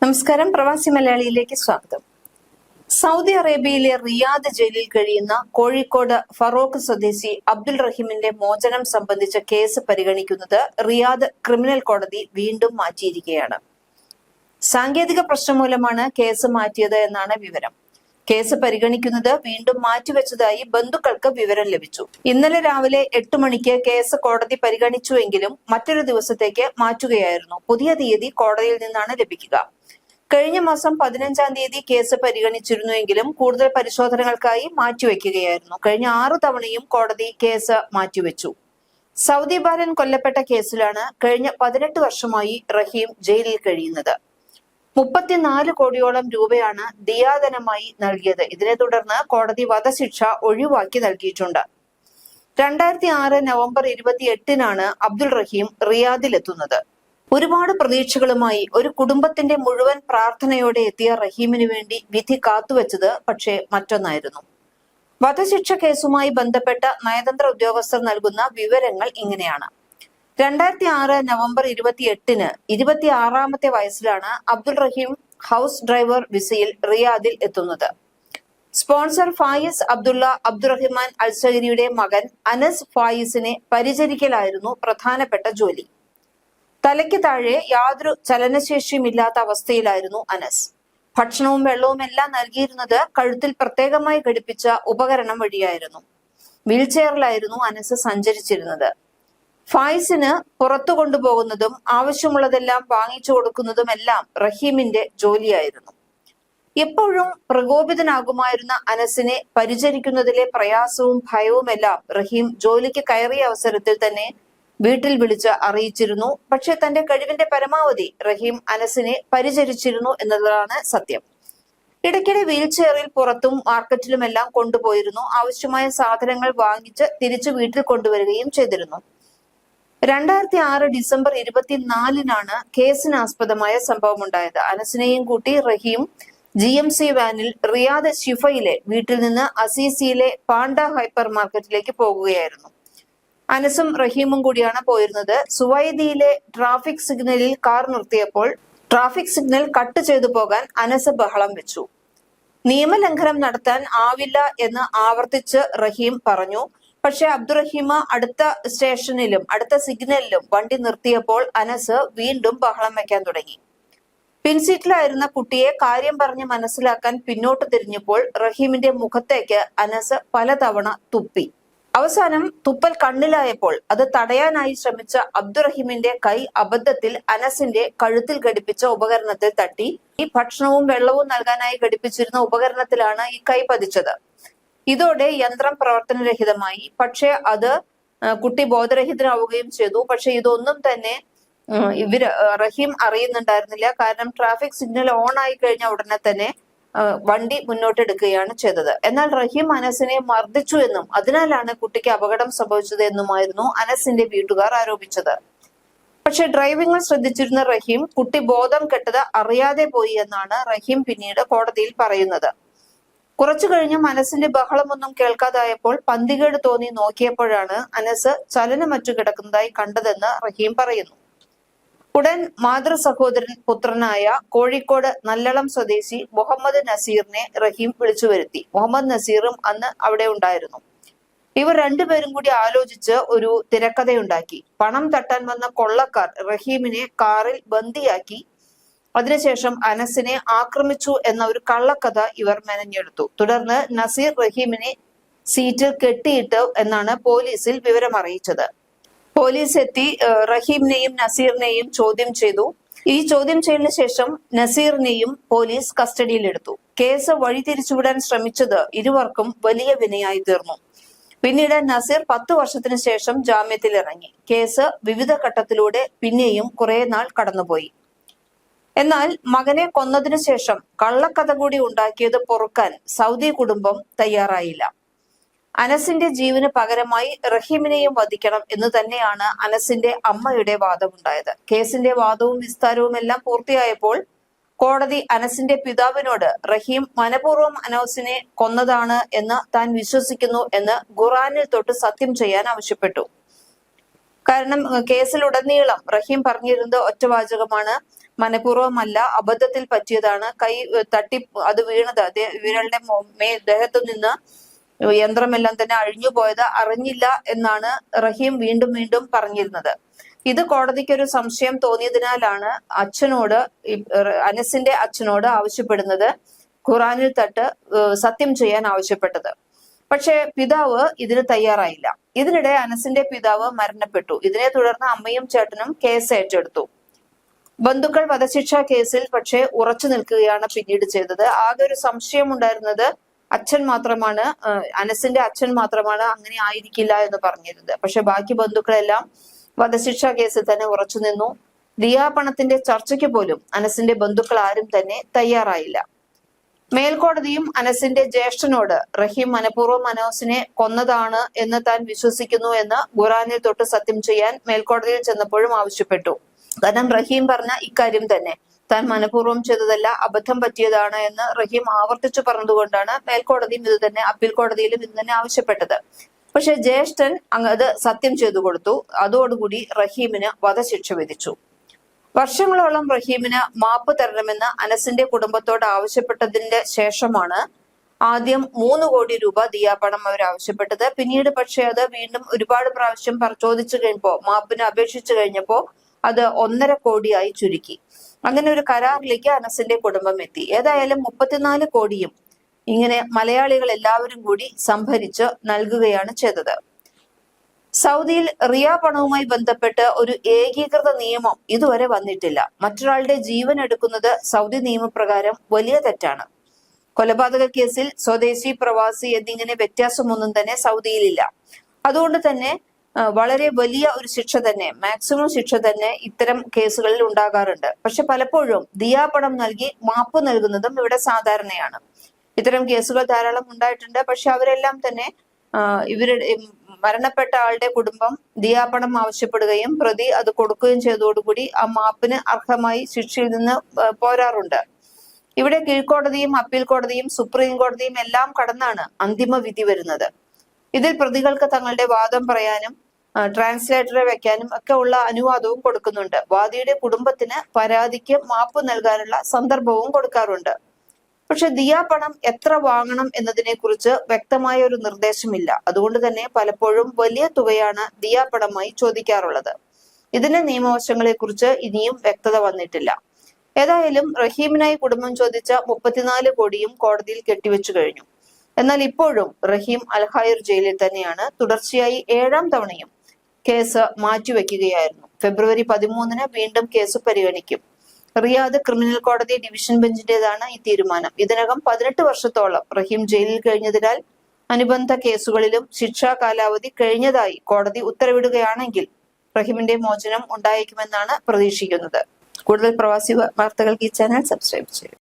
നമസ്കാരം. പ്രവാസി മലയാളിയിലേക്ക് സ്വാഗതം. സൗദി അറേബ്യയിലെ റിയാദ് ജയിലിൽ കഴിയുന്ന കോഴിക്കോട് ഫറോക്ക് സ്വദേശി അബ്ദുൾ റഹീമിന്റെ മോചനം സംബന്ധിച്ച കേസ് പരിഗണിക്കുന്നത് റിയാദ് ക്രിമിനൽ കോടതി വീണ്ടും മാറ്റിയിരിക്കുകയാണ്. സാങ്കേതിക പ്രശ്നം മൂലമാണ് കേസ് മാറ്റിയത് എന്നാണ് വിവരം. കേസ് പരിഗണിക്കുന്നത് വീണ്ടും മാറ്റിവെച്ചതായി ബന്ധുക്കൾക്ക് വിവരം ലഭിച്ചു. ഇന്നലെ രാവിലെ 8 മണിക്ക് കേസ് കോടതി പരിഗണിച്ചുവെങ്കിലും മറ്റൊരു ദിവസത്തേക്ക് മാറ്റുകയായിരുന്നു. പുതിയ തീയതി കോടതിയിൽ നിന്നാണ് ലഭിക്കുക. കഴിഞ്ഞ മാസം 15-ാം തീയതി കേസ് പരിഗണിച്ചിരുന്നുവെങ്കിലും കൂടുതൽ പരിശോധനകൾക്കായി മാറ്റിവെക്കുകയായിരുന്നു. കഴിഞ്ഞ 6 തവണയും കോടതി കേസ് മാറ്റിവെച്ചു. സൗദി ബാലൻ കൊല്ലപ്പെട്ട കേസിലാണ് കഴിഞ്ഞ 18 വർഷമായി റഹീം ജയിലിൽ കഴിയുന്നത്. 34 കോടിയോളം രൂപയാണ് ദിയാധനമായി നൽകിയത്. ഇതിനെ തുടർന്ന് കോടതി വധശിക്ഷ ഒഴിവാക്കി നൽകിയിട്ടുണ്ട്. 2006 നവംബർ 28-നാണ് അബ്ദുൾ റഹീം റിയാദിലെത്തുന്നത്. ഒരുപാട് പ്രതീക്ഷകളുമായി ഒരു കുടുംബത്തിന്റെ മുഴുവൻ പ്രാർത്ഥനയോടെ എത്തിയ റഹീമിന് വേണ്ടി വിധി കാത്തുവെച്ചത് പക്ഷേ മറ്റൊന്നായിരുന്നു. വധശിക്ഷ കേസുമായി ബന്ധപ്പെട്ട നയതന്ത്ര ഉദ്യോഗസ്ഥർ നൽകുന്ന വിവരങ്ങൾ ഇങ്ങനെയാണ്. 2006 നവംബർ 28-ന് 26-ാമത്തെ വയസ്സിലാണ് അബ്ദുൾ റഹീം ഹൗസ് ഡ്രൈവർ വിസയിൽ റിയാദിൽ എത്തുന്നത്. സ്പോൺസർ ഫായിസ് അബ്ദുള്ള അബ്ദുറഹിമാൻ അൽസഹരിയുടെ മകൻ അനസ് ഫായിസിനെ പരിചരിക്കലായിരുന്നു പ്രധാനപ്പെട്ട ജോലി. തലയ്ക്ക് താഴെ യാതൊരു ചലനശേഷിയുമില്ലാത്ത അവസ്ഥയിലായിരുന്നു അനസ്. ഭക്ഷണവും വെള്ളവും എല്ലാം നൽകിയിരുന്നത് കഴുത്തിൽ പ്രത്യേകമായി ഘടിപ്പിച്ച ഉപകരണം വഴിയായിരുന്നു. വീൽചെയറിലായിരുന്നു അനസ് സഞ്ചരിച്ചിരുന്നത്. ഫായിസിന് പുറത്തു കൊണ്ടുപോകുന്നതും ആവശ്യമുള്ളതെല്ലാം വാങ്ങിച്ചു കൊടുക്കുന്നതുമെല്ലാം റഹീമിന്റെ ജോലിയായിരുന്നു. എപ്പോഴും പ്രകോപിതനാകുമായിരുന്ന അനസിനെ പരിചരിക്കുന്നതിലെ പ്രയാസവും ഭയവുമെല്ലാം റഹീം ജോലിക്ക് കയറിയ അവസരത്തിൽ തന്നെ വീട്ടിൽ വിളിച്ച് അറിയിച്ചിരുന്നു. പക്ഷെ തന്റെ കഴിവിന്റെ പരമാവധി റഹീം അനസിനെ പരിചരിച്ചിരുന്നു എന്നതാണ് സത്യം. ഇടയ്ക്കിടെ വീൽചെയറിൽ പുറത്തും മാർക്കറ്റിലുമെല്ലാം കൊണ്ടുപോയിരുന്നു. ആവശ്യമായ സാധനങ്ങൾ വാങ്ങിച്ച് തിരിച്ചു വീട്ടിൽ കൊണ്ടുവരികയും ചെയ്തിരുന്നു. 2006 ഡിസംബർ 24-നാണ് കേസിനാസ്പദമായ സംഭവം ഉണ്ടായത്. അനസിനെയും കൂട്ടി റഹീം GMC വാനിൽ റിയാദ് ഷിഫയിലെ വീട്ടിൽ നിന്ന് അസീസിയിലെ പാണ്ട ഹൈപ്പർ മാർക്കറ്റിലേക്ക് പോകുകയായിരുന്നു. അനസും റഹീമും കൂടിയാണ് പോയിരുന്നത്. സുവൈദിയിലെ ട്രാഫിക് സിഗ്നലിൽ കാർ നിർത്തിയപ്പോൾ ട്രാഫിക് സിഗ്നൽ കട്ട് ചെയ്തു പോകാൻ അനസ് ബഹളം വെച്ചു. നിയമലംഘനം നടത്താൻ ആവില്ല എന്ന് ആവർത്തിച്ച് റഹീം പറഞ്ഞു. പക്ഷെ അബ്ദുറഹീമ അടുത്ത സ്റ്റേഷനിലും അടുത്ത സിഗ്നലിലും വണ്ടി നിർത്തിയപ്പോൾ അനസ് വീണ്ടും ബഹളം വെക്കാൻ തുടങ്ങി. പിൻസീറ്റിലായിരുന്ന കുട്ടിയെ കാര്യം പറഞ്ഞ് മനസ്സിലാക്കാൻ പിന്നോട്ട് തിരിഞ്ഞപ്പോൾ റഹീമിന്റെ മുഖത്തേക്ക് അനസ് പലതവണ തുപ്പി. അവസാനം തുപ്പൽ കണ്ണിലായപ്പോൾ അത് തടയാനായി ശ്രമിച്ച അബ്ദുറഹീമിന്റെ കൈ അബദ്ധത്തിൽ അനസിന്റെ കഴുത്തിൽ ഘടിപ്പിച്ച ഉപകരണത്തിൽ തട്ടി. ഈ ഭക്ഷണവും വെള്ളവും നൽകാനായി ഘടിപ്പിച്ചിരുന്ന ഉപകരണത്തിലാണ് ഈ കൈ പതിച്ചത്. ഇതോടെ യന്ത്രം പ്രവർത്തനരഹിതമായി. പക്ഷെ അത് കുട്ടി ബോധരഹിതനാവുകയും ചെയ്തു. പക്ഷെ ഇതൊന്നും തന്നെ റഹീം അറിയുന്നുണ്ടായിരുന്നില്ല. കാരണം ട്രാഫിക് സിഗ്നൽ ഓൺ ആയി കഴിഞ്ഞ ഉടനെ തന്നെ വണ്ടി മുന്നോട്ടെടുക്കുകയാണ് ചെയ്തത്. എന്നാൽ റഹീം അനസിനെ മർദ്ദിച്ചു എന്നും അതിനാലാണ് കുട്ടിക്ക് അപകടം സംഭവിച്ചത് എന്നുമായിരുന്നു അനസിന്റെ വീട്ടുകാർ ആരോപിച്ചത്. പക്ഷെ ഡ്രൈവിംഗിൽ ശ്രദ്ധിച്ചിരുന്ന റഹീം കുട്ടി ബോധം കെട്ടത് അറിയാതെ പോയി എന്നാണ് റഹീം പിന്നീട് കോടതിയിൽ പറയുന്നത്. കുറച്ചു കഴിഞ്ഞ് അനസിന്റെ ബഹളമൊന്നും കേൾക്കാതായപ്പോൾ പന്തികേട് തോന്നി നോക്കിയപ്പോഴാണ് അനസ് ചലനമറ്റു കിടക്കുന്നതായി കണ്ടതെന്ന് റഹീം പറയുന്നു. ഉടൻ മാതൃ സഹോദരൻ പുത്രനായ കോഴിക്കോട് നല്ലളം സ്വദേശി മുഹമ്മദ് നസീറിനെ റഹീം വിളിച്ചു വരുത്തി. മുഹമ്മദ് നസീറും അന്ന് അവിടെ ഉണ്ടായിരുന്നു. ഇവർ രണ്ടുപേരും കൂടി ആലോചിച്ച് ഒരു തിരക്കഥയുണ്ടാക്കി. പണം തട്ടാൻ വന്ന കൊള്ളക്കാർ റഹീമിനെ കാറിൽ ബന്ദിയാക്കി. അതിനുശേഷം അനസിനെ ആക്രമിച്ചു എന്ന ഒരു കള്ളക്കഥ ഇവർ മെനഞ്ഞെടുത്തു. തുടർന്ന് നസീർ റഹീമിനെ സീറ്റിൽ കെട്ടിയിട്ട് എന്നാണ് പോലീസിൽ വിവരം അറിയിച്ചത്. പോലീസ് എത്തി റഹീമിനെയും നസീറിനെയും ചോദ്യം ചെയ്തു. ഈ ചോദ്യം ചെയ്യലിന് ശേഷം നസീറിനെയും പോലീസ് കസ്റ്റഡിയിലെടുത്തു. കേസ് വഴിതിരിച്ചുവിടാൻ ശ്രമിച്ചത് ഇരുവർക്കും വലിയ വിനയായി തീർന്നു. പിന്നീട് നസീർ 10 വർഷത്തിന് ശേഷം ജാമ്യത്തിൽ ഇറങ്ങി. കേസ് വിവിധ ഘട്ടത്തിലൂടെ പിന്നെയും കുറെ നാൾ കടന്നുപോയി. എന്നാൽ മകനെ കൊന്നതിനു ശേഷം കള്ളക്കഥ കൂടി ഉണ്ടാക്കിയത് പൊറുക്കാൻ സൗദി കുടുംബം തയ്യാറായില്ല. അനസിന്റെ ജീവന് പകരമായി റഹീമിനെയും വധിക്കണം എന്ന് തന്നെയാണ് അനസിന്റെ അമ്മയുടെ വാദമുണ്ടായത്. കേസിന്റെ വാദവും വിസ്താരവും എല്ലാം പൂർത്തിയായപ്പോൾ കോടതി അനസിന്റെ പിതാവിനോട് റഹീം മനഃപൂർവ്വം അനസിനെ കൊന്നതാണ് എന്ന് താൻ വിശ്വസിക്കുന്നു എന്ന് ഖുറാനിൽ തൊട്ട് സത്യം ചെയ്യാൻ ആവശ്യപ്പെട്ടു. കാരണം കേസിലുടനീളം റഹീം പറഞ്ഞിരുന്നത് ഒറ്റവാചകമാണ്, മനഃപൂർവ്വമല്ല, അബദ്ധത്തിൽ പറ്റിയതാണ്. കൈ തട്ടി അത് വീണത് വിരലിന്റെ ദേഹത്തു നിന്ന് യന്ത്രമെല്ലാം തന്നെ അഴിഞ്ഞു പോയത് അറിഞ്ഞില്ല എന്നാണ് റഹീം വീണ്ടും വീണ്ടും പറഞ്ഞിരുന്നത്. ഇത് കോടതിക്ക് ഒരു സംശയം തോന്നിയതിനാലാണ് അനസിന്റെ അച്ഛനോട് ആവശ്യപ്പെടുന്നത്, ഖുറാനിൽ തൊട്ട് സത്യം ചെയ്യാൻ ആവശ്യപ്പെട്ടത്. പക്ഷെ പിതാവ് ഇതിന് തയ്യാറായില്ല. ഇതിനിടെ അനസിന്റെ പിതാവ് മരണപ്പെട്ടു. ഇതിനെ തുടർന്ന് അമ്മയും ചേട്ടനും കേസ് ഏറ്റെടുത്തു. ബന്ധുക്കൾ വധശിക്ഷാ കേസിൽ പക്ഷേ ഉറച്ചു നിൽക്കുകയാണ് പിന്നീട് ചെയ്തത്. ആകെ ഒരു സംശയം ഉണ്ടായിരുന്നത് അനസിന്റെ അച്ഛൻ മാത്രമാണ് അങ്ങനെ ആയിരിക്കില്ല എന്ന് പറഞ്ഞിരുന്നത്. പക്ഷെ ബാക്കി ബന്ധുക്കളെല്ലാം വധശിക്ഷാ കേസിൽ തന്നെ ഉറച്ചു നിന്നു. ദിയാ പണത്തിന്റെ ചർച്ചയ്ക്ക് പോലും അനസിന്റെ ബന്ധുക്കൾ ആരും തന്നെ തയ്യാറായില്ല. മേൽക്കോടതിയും അനസിന്റെ ജ്യേഷ്ഠനോട് റഹീം മനഃപൂർവ്വം അനസിനെ കൊന്നതാണ് എന്ന് താൻ വിശ്വസിക്കുന്നു എന്ന് ഖുറാനിൽ തൊട്ട് സത്യം ചെയ്യാൻ മേൽക്കോടതിയിൽ ചെന്നപ്പോഴും ആവശ്യപ്പെട്ടു. കാരണം റഹീം പറഞ്ഞ ഇക്കാര്യം തന്നെ, താൻ മനഃപൂർവ്വം ചെയ്തതല്ല, അബദ്ധം പറ്റിയതാണ് എന്ന് റഹീം ആവർത്തിച്ചു പറഞ്ഞതുകൊണ്ടാണ് മേൽക്കോടതിയും ഇത് തന്നെ, അപ്പീൽ കോടതിയിലും ഇത് തന്നെ ആവശ്യപ്പെട്ടത്. പക്ഷെ ജ്യേഷ്ഠൻ അത് സത്യം ചെയ്തു കൊടുത്തു. അതോടുകൂടി റഹീമിന് വധശിക്ഷ വിധിച്ചു. വർഷങ്ങളോളം റഹീമിന് മാപ്പ് തരണമെന്ന് അനസിന്റെ കുടുംബത്തോട് ആവശ്യപ്പെട്ടതിന്റെ ശേഷമാണ് ആദ്യം 3 കോടി രൂപ ദിയാപണം അവർ ആവശ്യപ്പെട്ടത്. പിന്നീട് പക്ഷെ അത് വീണ്ടും ഒരുപാട് പ്രാവശ്യം ചോദിച്ചു കഴിഞ്ഞപ്പോ, മാപ്പിന് അപേക്ഷിച്ചു കഴിഞ്ഞപ്പോ അത് 1.5 കോടിയായി ചുരുക്കി. അങ്ങനെ ഒരു കരാറിലേക്ക് അനസിന്റെ കുടുംബം എത്തി. ഏതായാലും 34 കോടിയും ഇങ്ങനെ മലയാളികൾ എല്ലാവരും കൂടി സംഭരിച്ച് നൽകുകയാണ് ചെയ്തത്. സൗദിയിൽ റിയ പണവുമായി ബന്ധപ്പെട്ട് ഒരു ഏകീകൃത നിയമം ഇതുവരെ വന്നിട്ടില്ല. മറ്റൊരാളുടെ ജീവൻ എടുക്കുന്നത് സൗദി നിയമപ്രകാരം വലിയ തെറ്റാണ്. കൊലപാതക കേസിൽ സ്വദേശി, പ്രവാസി എന്നിങ്ങനെ വ്യത്യാസമൊന്നും തന്നെ സൗദിയിലില്ല. അതുകൊണ്ട് തന്നെ വളരെ വലിയ ഒരു ശിക്ഷ തന്നെ, മാക്സിമം ശിക്ഷ തന്നെ ഇത്തരം കേസുകളിൽ ഉണ്ടാകാറുണ്ട്. പക്ഷെ പലപ്പോഴും ദിയാപണം നൽകി മാപ്പ് നൽകുന്നതും ഇവിടെ സാധാരണയാണ്. ഇത്തരം കേസുകൾ ധാരാളം ഉണ്ടായിട്ടുണ്ട്. പക്ഷെ അവരെല്ലാം തന്നെ ഇവരുടെ മരണപ്പെട്ട ആളുടെ കുടുംബം ദിയാപണം ആവശ്യപ്പെടുകയും പ്രതി അത് കൊടുക്കുകയും ചെയ്തതോടുകൂടി ആ മാപ്പിന് അർഹമായി ശിക്ഷയിൽ നിന്ന് പോരാറുണ്ട്. ഇവിടെ കീഴ്ക്കോടതിയും അപ്പീൽ കോടതിയും സുപ്രീം കോടതിയും എല്ലാം കടന്നാണ് അന്തിമ വിധി വരുന്നത്. ഇതിൽ പ്രതികൾക്ക് തങ്ങളുടെ വാദം പറയാനും ട്രാൻസ്ലേറ്ററെ വെക്കാനും ഒക്കെ ഉള്ള അനുവാദവും കൊടുക്കുന്നുണ്ട്. വാദിയുടെ കുടുംബത്തിന് പരാതിക്ക് മാപ്പ് നൽകാനുള്ള സന്ദർഭവും കൊടുക്കാറുണ്ട്. പക്ഷെ ദിയാപണം എത്ര വാങ്ങണം എന്നതിനെ കുറിച്ച് വ്യക്തമായ ഒരു നിർദ്ദേശമില്ല. അതുകൊണ്ട് തന്നെ പലപ്പോഴും വലിയ തുകയാണ് ദിയാപണമായി ചോദിക്കാറുള്ളത്. ഇതിന്റെ നിയമവശങ്ങളെ കുറിച്ച് ഇനിയും വ്യക്തത വന്നിട്ടില്ല. ഏതായാലും റഹീമിനായി കുടുംബം ചോദിച്ച 34 കോടിയും കോടതിയിൽ കെട്ടിവെച്ചു കഴിഞ്ഞു. എന്നാൽ ഇപ്പോഴും റഹീം അൽഹൈർ ജയിലിൽ തന്നെയാണ്. തുടർച്ചയായി 7ാം തവണയും കേസ് മാറ്റിവെക്കുകയായിരുന്നു. ഫെബ്രുവരി 13-ന് വീണ്ടും കേസ് പരിഗണിക്കും. റിയാദ് ക്രിമിനൽ കോടതി ഡിവിഷൻ ബെഞ്ചിന്റേതാണ് ഈ തീരുമാനം. ഇതിനകം 18 വർഷത്തോളം റഹീം ജയിലിൽ കഴിഞ്ഞതിനാൽ അനുബന്ധ കേസുകളിലും ശിക്ഷാ കാലാവധി കഴിഞ്ഞതായി കോടതി ഉത്തരവിടുകയാണെങ്കിൽ റഹീമിന്റെ മോചനം ഉണ്ടായേക്കുമെന്നാണ് പ്രതീക്ഷിക്കുന്നത്. കൂടുതൽ പ്രവാസി വാർത്തകൾക്ക് ഈ ചാനൽ സബ്സ്ക്രൈബ് ചെയ്യും.